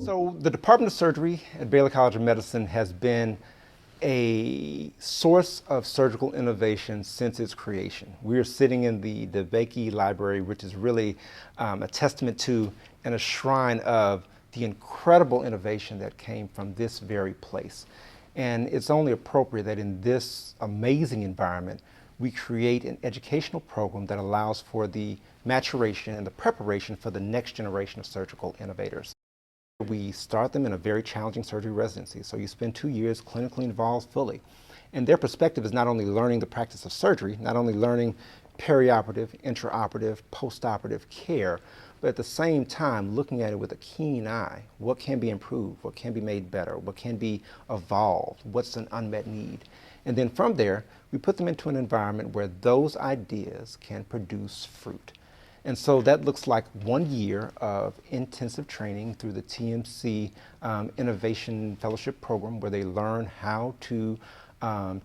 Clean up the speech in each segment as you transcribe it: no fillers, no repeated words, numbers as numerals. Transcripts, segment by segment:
So the Department of Surgery at Baylor College of Medicine has been a source of surgical innovation since its creation. We are sitting in the DeBakey Library, which is really a testament to and a shrine of the incredible innovation that came from this very place. And it's only appropriate that in this amazing environment, we create an educational program that allows for the maturation and the preparation for the next generation of surgical innovators. We start them in a very challenging surgery residency. So you spend 2 years clinically involved fully. And their perspective is not only learning the practice of surgery, not only learning perioperative, intraoperative, postoperative care, but at the same time looking at it with a keen eye. What can be improved? What can be made better? What can be evolved? What's an unmet need? And then from there, we put them into an environment where those ideas can produce fruit. And so that looks like 1 year of intensive training through the TMCi Innovation Fellowship Program, where they learn how to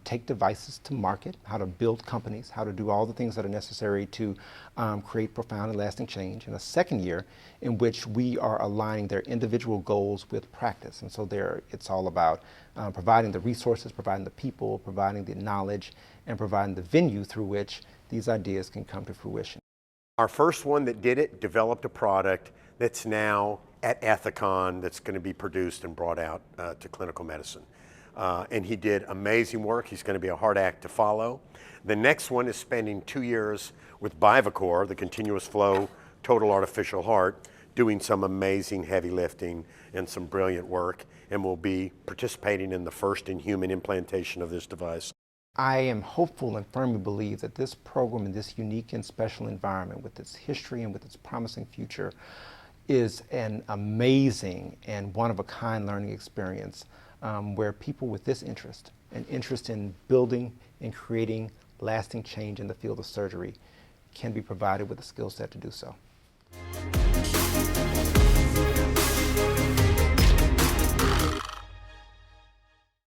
take devices to market, how to build companies, how to do all the things that are necessary to create profound and lasting change. And a second year in which we are aligning their individual goals with practice. And so it's all about providing the resources, providing the people, providing the knowledge, and providing the venue through which these ideas can come to fruition. Our first one that did it developed a product that's now at Ethicon that's going to be produced and brought out to clinical medicine. And he did amazing work. He's going to be a hard act to follow. The next one is spending 2 years with Bivacor, the continuous flow total artificial heart, doing some amazing heavy lifting and some brilliant work, and will be participating in the first in human implantation of this device. I am hopeful and firmly believe that this program in this unique and special environment with its history and with its promising future is an amazing and one-of-a-kind learning experience where people with this interest, an interest in building and creating lasting change in the field of surgery, can be provided with the skill set to do so.